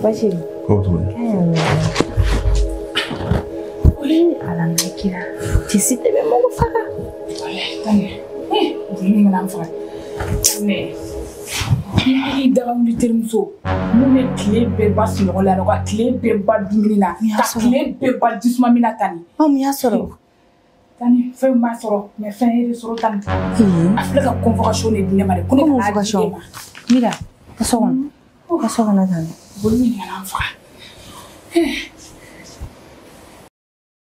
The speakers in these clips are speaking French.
Bachir. Kau tu. Alam kira. Tisi tebe mau faka. Tanya. Ini ngan faka. Ne. Ini dalam di termuso. Mune kle bebas ngola no ka kle beba dumina. Ka kle beba disma mina tani. Mi asoro. Tani fe ma soro, me fe iri soro tani. Afleka convocation ni dinema de. Convocation. Mira, kasogon. Kasogon na tani. Bolmi ngan faka.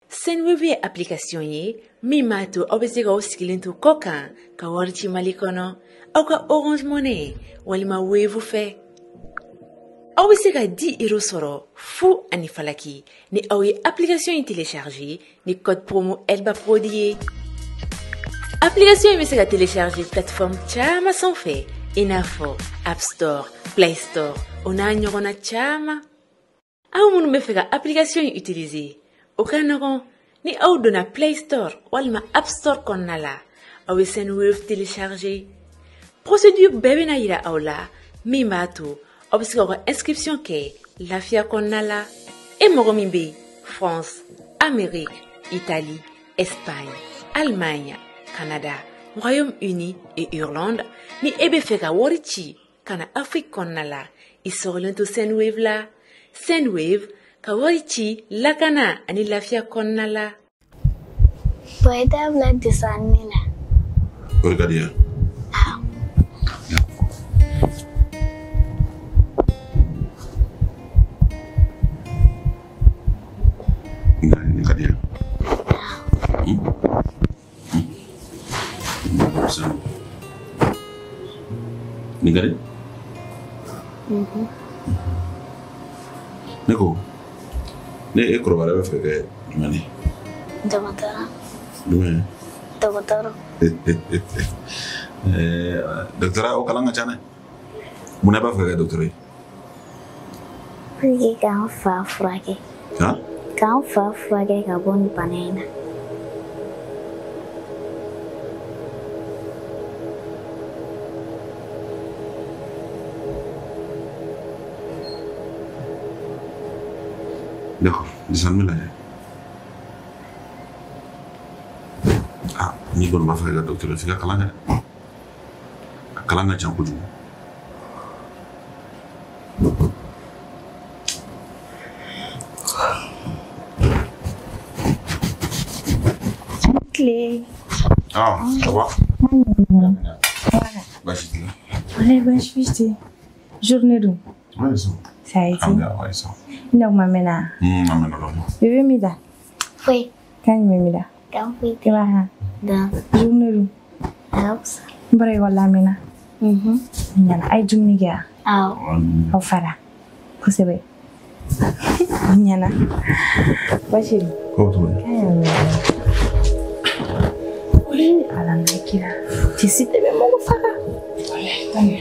Senwebe application ye mimato obesega oskilintu koka ka warchi malikono au ka Orange Money walima Wave fe obesega 10 € soro fu ani falaki ni awi application yi télécharger ni code promo elba prodier application yi mesega télécharger plateforme chama sans fait inafo App Store Play Store ona nyogona chama au munu mefega application yi utiliser okanagon ni au dona Play Store walma App Store konnala awe Senwave télécharger procédure bébé na ira aula mimato obisiko inscription ke lafia konnala e mogomimbe France Amérique Italie Espagne Allemagne Canada Royaume-Uni et Irlande ni ebe feka worichi kana Afrique konnala isorlento Senwave la Senwave Kawarichi lakana ani lafia konnala. Puede hablar de Sanmina. Oiga dia. Ni kadia. Ni gade? Neko. Ne ekro bara fe ke mani. Doctora. Dume. Doctora. Doctora o kalanga chana. Muna ba fe ke doctora. Pergi kan fa frage. Ha? Kan fa frage ka boni panena. D'accord, disons-le là. Ah, ni bon ma frère docteur fika kalanga. Kalanga chankuju. Clé. Ah, ça va? Bachiti. Allez, bachiti. Journée d'où? Ouais, ça. Ça a été. Ah, ouais, ça. Não, mamena. Mamena lo. Bébé mida. Foi. Kan mamida. Kan foi. Kira. Da. Journée d'où? Alps. Bare wala mina. Nyana ay jumni ga. Au fara. Kusebe. Nyana. Bashiri. Kau tu. Alam kira. Tisi tebe mau fara. Tanya.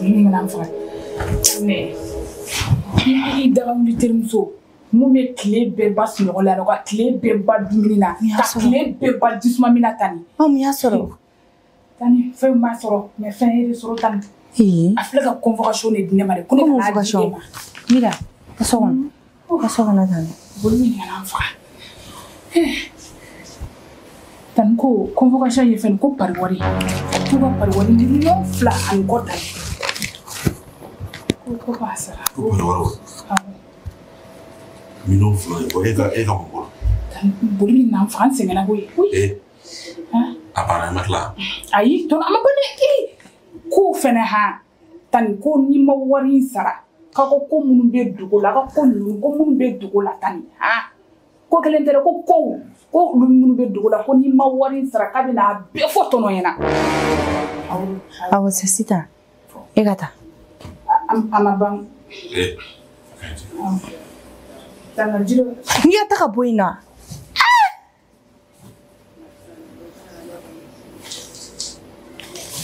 Ini ngan faka. Ne. Ini dalam di termuso. Mume kle bebas ngola no ka kle beba dumina. Ka kle beba disma mina tani. Mi asoro. Tani fe ma soro, me fe iri soro tani. Afleka convocation ni dinema de. Convocation. Mira, kasogon. Kasogon na tani. Bolmi ngan faka. Tan ko convocation ye fen ko parwari. Ko parwari ni no fla an kota. Ko pasara. Ko parwari. Mino fla ko ega mo. Tan bolmi ngan faka sengena ko. Apana matla. Ayi ton ama bane ko fene ha tan ko ni ma wari sara ka ko munu be dugola ka ko munu be dugola tan ha ko kelentere ko munu be dugola ko ni ma wari sara ka bina be foto no yana awo sasita egata ama bang tan jiro ya ta ka boina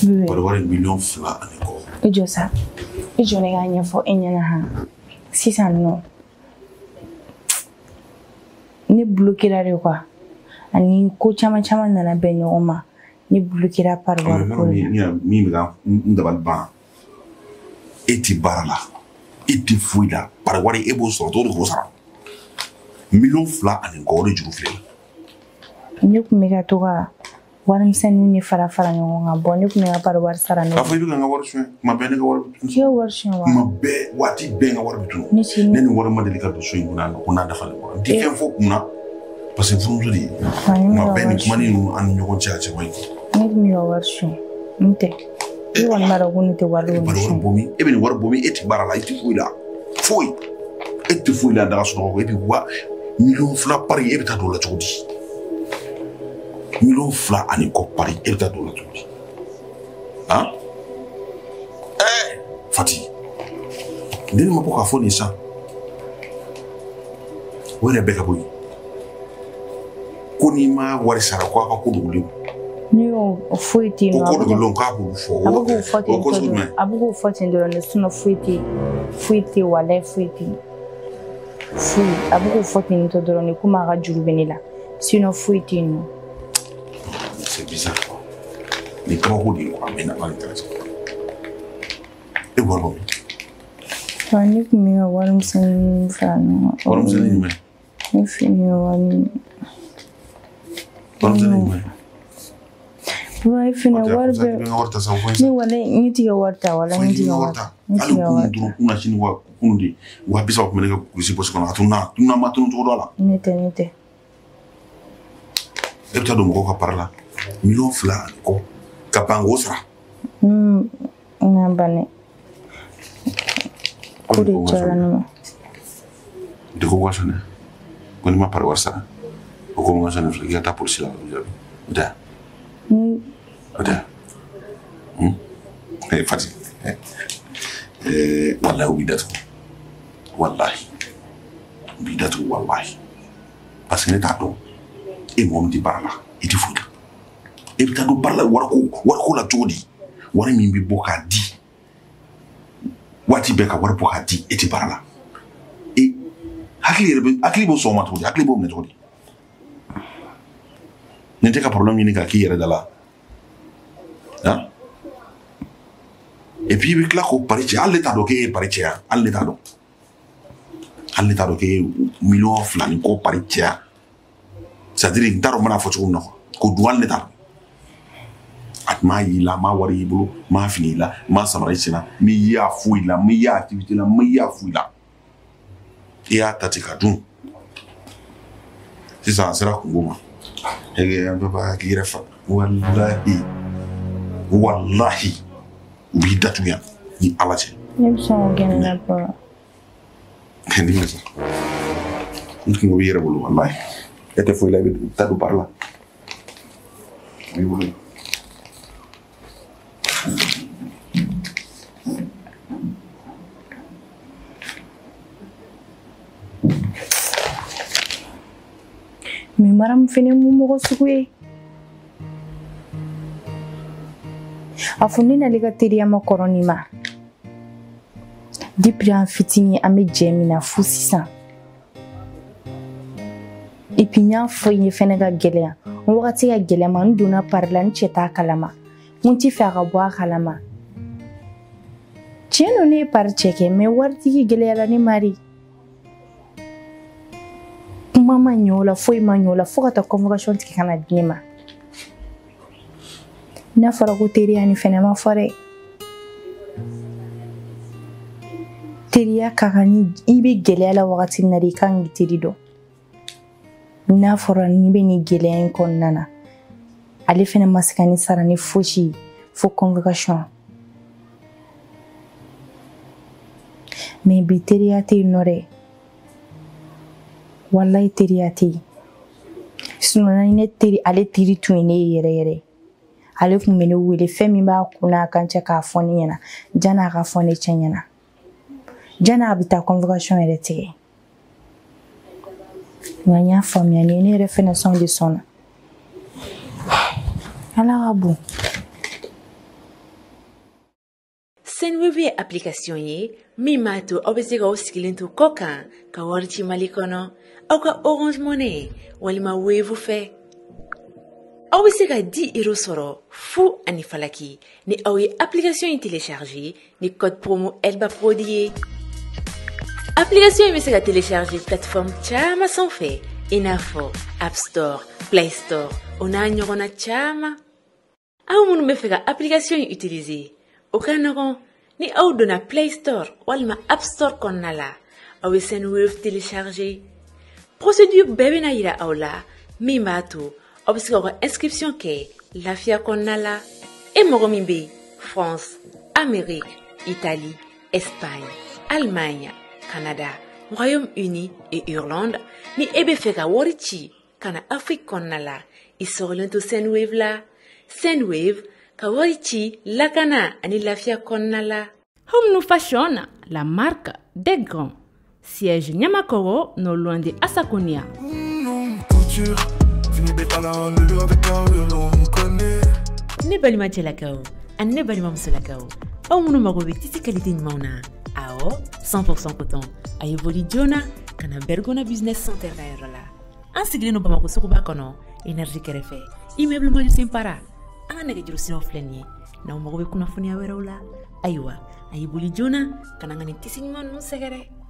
Parwari million fla aniko. Ijosa. Ijo ne ga nyefo enyana ha. Sisan no. Ne bloquera re kwa. Ani ko chama na benyo oma. Ne bloquera parwari ko. Mi ga ndabal ba. Eti barala. i tɛ foyi la pari wari e b'o sɔrɔ cogo di k'o sara miliyɔn 2 ani kɔ o de juru filɛ ne kun bɛ ka to ka warimisɛnninw ni fara fara ɲɔgɔn kan bɔn ne kun bɛ ka pari wari sara ne k'a fɔ i bɛ ka n ka wari suɲɛ tuma bɛɛ ne ka wari bɛ tunu k'i ka wari suɲɛ wa tuma bɛɛ waati bɛɛ n ka wari bɛ tunu ne ni wari ma deli ka don so in kɔnɔ ko n'a dafalen kɔrɔ n tɛ fɛn fɔ kunna parce que furumuso de ye tuma bɛɛ nin kuma ninnu an ni ɲɔgɔn cɛ a cɛ man ɲi ne kun bɛ ka wari suɲɛ n tɛ e kɔni b'a dɔn ko ne tɛ wari e bɛ nin wari bɔ min e tɛ baara la e tɛ foyi la foyi e tɛ foyi la daga sunɔgɔ e bɛ miliyɔn 2 pari e bɛ taa don o la cogo di miliyɔn 2 ani kɔ pari e bɛ taa don o la cogo di han Fati ne ma bɔ k'a fɔ nin san o yɛrɛ bɛɛ ka bɔ yen ko n'i ma wari sara ko a ka ko dogolen ne y'o foyi tɛ yen nɔ ko dogolen k'a b'olu fɔ a bɛ k'o fɔ ten dɔrɔn de sinon foyi tɛ walayi foyi tɛ foyi a bɛ k'o fɔ ten tɔ dɔrɔn de komi a ka juru bɛ ne la sinon foyi tɛ yen nɔ. C'est bizarre quoi ni kabako de ye quoi mais n'a pas intéressé e wari bɔ min ne kun bɛ ka warimisɛnnin fara ɲɔgɔn kan warimisɛnnin jumɛn ne fini wari warimisɛnnin jumɛn wa fini wari bɛ ne wala ne tɛ ka wari ta wala ne tɛ ka wari ta hali kunu kuna sini wa kunu de wa bisa ko ne ka kurusi bɔsi kɔnɔ a tununa ma tunu cogo dɔ la ne tɛ e bɛ taa don mɔgɔw ka pari la miliyɔn 2 ani kɔ ka ban k'o sara n y'a banne ko de cayara ne ma de ko wasane ko ni ma pari wari sara o ko wasane filɛ k'i ka taa polisi la o tɛ o tɛ Fati wallahi o b'i datugu wallahi o b'i datugu wallahi parce que ne t'a dɔn e mɔgɔ min tɛ baara la i tɛ foyi la e bɛ taa don baara la wariko la cogo di wari min bɛ bɔ k'a di waati bɛɛ ka wari bɔ k'a di e tɛ baara la hakili b'o sɔn o ma cogo di hakili b'o minɛ cogo di nin tɛ ka problème ɲini k'a k'i yɛrɛ da la han et puis i bɛ tila k'o pari cɛ hali ne t'a dɔn k'e ye pari cɛ yan hali ne t'a dɔn k'e ye miliyɔn 2 ni kɔ pari cɛ yan c'est à dire n t'a dɔn n bɛna fɔ cogo min na k'o dun hali ne t'a dɔn a m'a y'i la m'a wari y'i bolo m'a fini i la m'a samara i sen na m'i y'a foyi la m'i y'a activité la m'i y'a foyi la i y'a ta ten ka dun sisan a sera kungo ma an bɛɛ b'a k'i yɛrɛ fa wallahi u b'i datugu yan ni ala cɛ ne bɛ sɔn k'o gɛn ne la ni bɛ sa n kungo b'i yɛrɛ bolo wallahi e tɛ foyi la i bɛ taa don baara la o b'i bolo mais Mariam fɛnɛ ye mun mɔgɔ sugu ye a fɔ ne n'ale ka teriya ma kɔrɔ nin ma depuis an fitinin an bɛ jɛ min na fo sisan et puis n y'a fɔ i ye fɛnɛ ka gɛlɛya n wagati ka gɛlɛya ma n donna pari la n cɛ t'a kalama n t'i fɛ a ka bɔ a kalama tiɲɛ don ne ye pari cɛ kɛ mais waritigi gɛlɛyala ne mari kuma ma ɲɛ o la foyi ma ɲɛ o la fo ka taa convocation tigɛ ka na di ne ma n'a fɔra ko teriya ni fɛnɛ ma fɔ dɛ teriya ka kan ni i bɛ gɛlɛya la wagati min na de i kan k'i teri dɔn n'a fɔra n'i bɛ nin gɛlɛya in kɔnɔna na ale fɛnɛ ma se ka ne sara ni fosi fo convocation mais bi teriya tɛ yen nɔ dɛ wallahi teriya tɛ yen sinon ne teri ale teri tun ye ne ye yɛrɛ yɛrɛ ale kun bɛ ne wele fɛn min b'a kun n'a kan cɛ k'a fɔ ne ɲɛna jan'a ka fɔ ne cɛ ɲɛna jan'a bɛ taa convocation yɛrɛ tigɛ nka n y'a faamuya ne yɛrɛ fɛnɛ sɔn de sɔnna ala ka bon Senweb ye application ye min b'a to aw bɛ se k'aw sigilen to kɔ kan ka wari ci Mali kɔnɔ aw ka Orange Money walima Wave fɛ aw bɛ se ka 10 € sɔrɔ fu ani falaki ni aw ye application in télécharger ni code promo Elba Prodi ye application bɛ se ka télécharger plateforme caman sanfɛ i n'a fɔ App Store, Play Store o n'a ɲɔgɔnna caman. Aw minnu bɛ fɛ ka application in utiliser o ka nɔgɔn ni aw donna Play Store walima App Store kɔnɔna la aw bɛ Sendwave télécharger. Procédure bɛɛ bɛna yira aw la min b'a to aw bɛ se ka inscription kɛ lafiya kɔnɔna la. E mɔgɔ min bɛ France, Amérique, Italie, Espagne, Allemagne, Canada, Royaume-Uni et Irlande ni e bɛ fɛ ka wari ci kana Afrique kɔnɔna la i sɔgɔlen to Sendwave la. Sendwave ka wari ci lakana ani lafiya kɔnɔna la. Home Fashion, la marque des grands. Siège Nyamakoro, non loin de Asakonia. Ne balima cɛlakaw ani ne balima musolakaw aw minnu mago bɛ tisi qualité ɲumanw na awɔ 100% coton a ye boli joona ka na Bergona Business Center ka yɔrɔ la. An sigilen don Bamako suguba kɔnɔ énergie kɛrɛfɛ immeuble Majustin Para. An ka nɛgɛjuru siraw filɛ nin ye n'aw mago bɛ kunnafoniya wɛrɛw la ayiwa a ye boli joona ka na n ka nin tisi ɲuman ninnu sɛgɛrɛ.